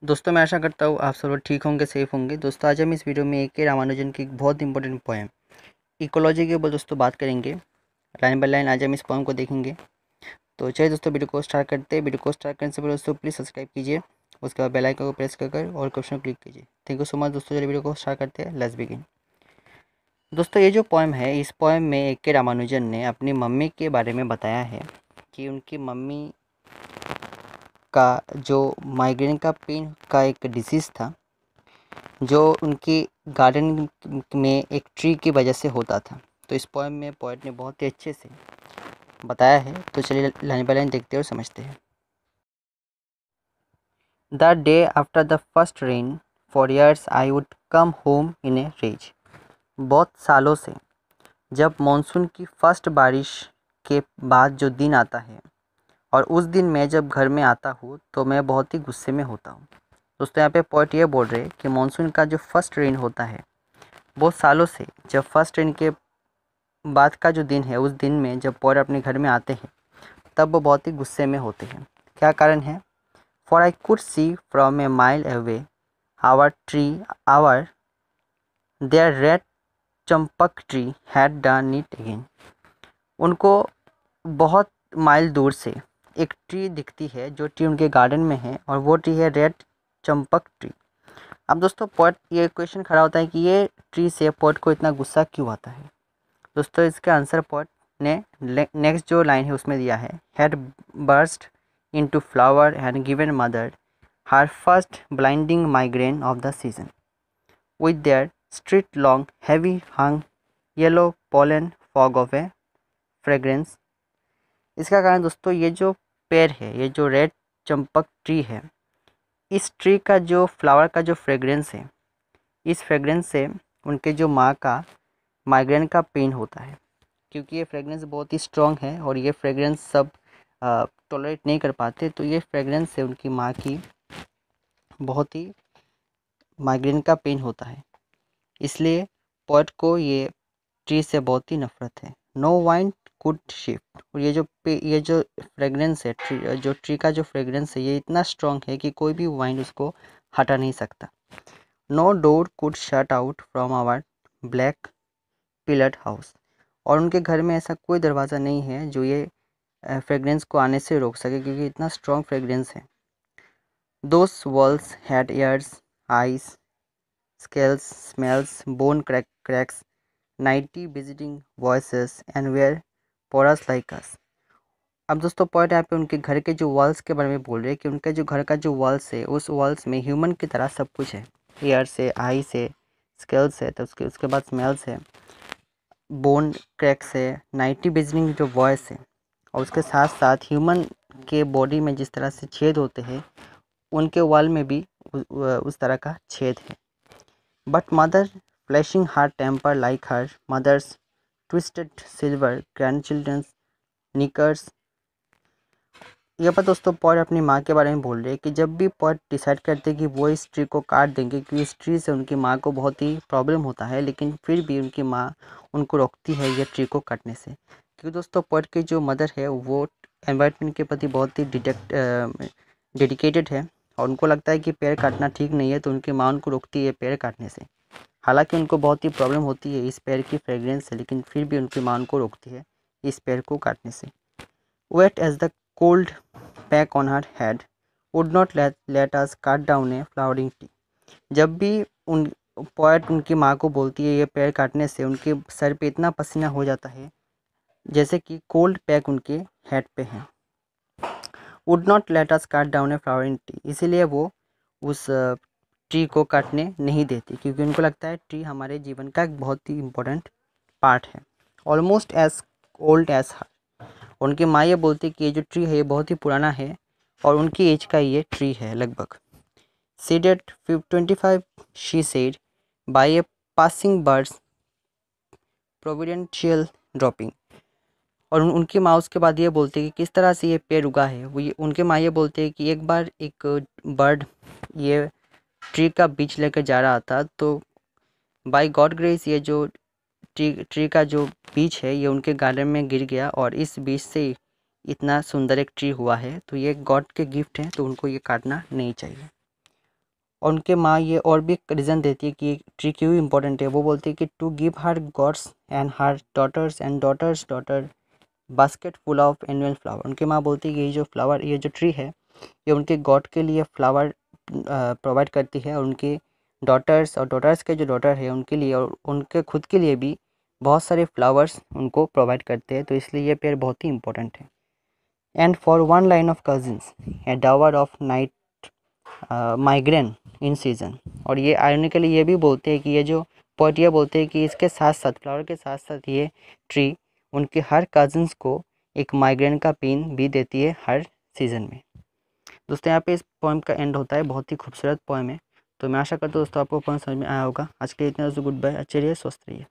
दोस्तों मैं आशा करता हूँ आप सब लोग ठीक होंगे, सेफ होंगे। दोस्तों आज हम इस वीडियो में के रामानुजन की एक बहुत इंपॉर्टेंट पोएम इकोलॉजी के ऊपर दोस्तों बात करेंगे। लाइन बाय लाइन आज हम इस पोएम को देखेंगे। तो चलिए दोस्तों वीडियो को स्टार्ट करते हैं। वीडियो को स्टार्ट करने से पहले दोस्तों प्लीज़ सब्सक्राइब कीजिए, उसके बाद बेल आइकन को प्रेस कर और क्वेश्चन क्लिक कीजिए। थैंक यू सो मच दोस्तों। चलिए वीडियो को स्टार्ट करते हैं, लेट्स बिगिन। दोस्तों ये जो पोएम है, इस पोएम में के रामानुजन ने अपनी मम्मी के बारे में बताया है कि उनकी मम्मी का जो माइग्रेन का पेन का एक डिसीज़ था, जो उनकी गार्डन में एक ट्री की वजह से होता था। तो इस पोएम में पोएट ने बहुत ही अच्छे से बताया है। तो चलिए लाइन बाय लाइन देखते और समझते हैं। The day after the first rain for years I would come home in a rage. बहुत सालों से जब मानसून की फर्स्ट बारिश के बाद जो दिन आता है और उस दिन मैं जब घर में आता हूँ तो मैं बहुत ही गुस्से में होता हूँ। दोस्तों यहाँ पे पोएट ये बोल रहे हैं कि मानसून का जो फर्स्ट रेन होता है, बहुत सालों से जब फर्स्ट रेन के बाद का जो दिन है, उस दिन में जब पोएट अपने घर में आते हैं तब वो बहुत ही गुस्से में होते हैं। क्या कारण है? For I could see from a mile away our tree our their red champak tree had done it again. उनको बहुत माइल दूर से एक ट्री दिखती है, जो ट्री उनके गार्डन में है, और वो ट्री है रेड चंपक ट्री। अब दोस्तों पोएट ये क्वेश्चन खड़ा होता है कि ये ट्री से पोएट को इतना गुस्सा क्यों आता है। दोस्तों इसका आंसर पोएट ने नेक्स्ट जो लाइन है उसमें दिया है, had burst into flower and given mother her first blinding migraine of the season with their street long heavy hung yellow pollen fog of A fragrance. इसका कारण दोस्तों ये जो पेड़ है, ये जो रेड चंपक ट्री है, इस ट्री का जो फ्लावर का जो फ्रेग्रेंस है, इस फ्रेग्रेंस से उनके जो माँ का माइग्रेन का पेन होता है, क्योंकि ये फ्रेग्रेंस बहुत ही स्ट्रॉन्ग है और ये फ्रेग्रेंस सब टॉलरेट नहीं कर पाते। तो ये फ्रेग्रेंस से उनकी माँ की बहुत ही माइग्रेन का पेन होता है, इसलिए पोएट को ये ट्री से बहुत ही नफरत है। No wind could shift. और ये जो फ्रेग्रेंस है, जो ट्री का जो फ्रेग्रेंस है, ये इतना स्ट्रॉन्ग है कि कोई भी वाइंड उसको हटा नहीं सकता। No door could shut out from our black pillared house. और उनके घर में ऐसा कोई दरवाज़ा नहीं है जो ये फ्रेग्रेंस को आने से रोक सके, क्योंकि इतना स्ट्रॉन्ग फ्रेग्रेंस है। Those walls had ears eyes scales smells bone cracks 90 visiting voices and were porous like us. अब दोस्तों पोएट यहाँ पे उनके घर के जो वॉल्स के बारे में बोल रहे हैं कि उनका जो घर का जो वॉल्स है, उस वॉल्स में ह्यूमन की तरह सब कुछ है। ईयर्स है, आइस है, स्केल्स है, तो उसके बाद स्मेल्स है, बोन क्रैक्स है, 90 विजिटिंग जो वॉइस है, और उसके साथ साथ ह्यूमन के बॉडी में जिस तरह से छेद होते हैं, उनके वॉल में भी उस तरह का छेद है। But mother flashing her temper like her mother's twisted silver grandchildren's knickers. यहाँ पर दोस्तों पोएट अपनी माँ के बारे में बोल रहे हैं कि जब भी पोएट डिसाइड करते हैं कि वो इस ट्री को काट देंगे, क्योंकि इस ट्री से उनकी माँ को बहुत ही प्रॉब्लम होता है, लेकिन फिर भी उनकी माँ उनको रोकती है ये ट्री को काटने से। क्योंकि दोस्तों पोएट की जो मदर है वो एनवायरनमेंट के प्रति बहुत ही डेडिकेटेड है, और उनको लगता है कि पेड़ काटना ठीक नहीं है, तो उनकी माँ उनको रोकती है पेड़ काटने से। हालांकि उनको बहुत ही प्रॉब्लम होती है इस पेड़ की फ्रेग्रेंस से, लेकिन फिर भी उनकी माँ उनको रोकती है इस पेड़ को काटने से। Wait as the cold pack on her head would not let us cut down a flowering tree। जब भी उन पोएट उनकी माँ को बोलती है ये पेड़ काटने से उनके सर पे इतना पसीना हो जाता है जैसे कि कोल्ड पैक उनके हेड पे है। Would not let us cut down A flowering tree, इसीलिए वो उस ट्री को काटने नहीं देती, क्योंकि उनको लगता है ट्री हमारे जीवन का एक बहुत ही इम्पोर्टेंट पार्ट है। ऑलमोस्ट एज ओल्ड एज हर। उनकी माँ ये बोलती कि ये जो ट्री है ये बहुत ही पुराना है और उनकी एज का ये ट्री है लगभग। Seeded 25 she said by a passing bird's providential dropping. और उनकी माँ उसके बाद ये बोलती है कि किस तरह से ये पेड़ उगा है। उनके माँ ये बोलते हैं कि एक बार एक बर्ड ये ट्री का बीज लेकर जा रहा था, तो बाय गॉड ग्रेस ये जो ट्री का जो बीज है ये उनके गार्डन में गिर गया, और इस बीज से इतना सुंदर एक ट्री हुआ है। तो ये गॉड के गिफ्ट हैं, तो उनको ये काटना नहीं चाहिए। और उनके माँ ये और भी रीज़न देती है कि ट्री क्यों इम्पोर्टेंट है। वो बोलती है कि to give her gods and her daughters and daughters daughter basket full of annual flower. उनकी माँ बोलती है कि ये जो ट्री है ये उनके गॉड के लिए फ्लावर प्रोवाइड करती है, और उनके डॉटर्स और डॉटर्स के जो डॉटर है उनके लिए और उनके खुद के लिए भी बहुत सारे फ्लावर्स उनको प्रोवाइड करते हैं। तो इसलिए ये पेड़ बहुत ही इंपॉर्टेंट है। And for one line of cousins a dower of night migraine in season. और ये आयरनिकली ये भी बोलते हैं कि ये जो पोएट ये बोलते हैं कि इसके साथ साथ फ्लावर के साथ साथ ये ट्री उनके हर कजिन्स को एक माइग्रेन का पेन भी देती है हर सीज़न में। दोस्तों यहाँ पे इस पोएम का एंड होता है। बहुत ही खूबसूरत पोएम है। तो मैं आशा करता हूँ दोस्तों आपको पोएम समझ में आया होगा। आज के लिए इतना दोस्तों, गुड बाय, अच्छे रहिए, स्वस्थ रहिए।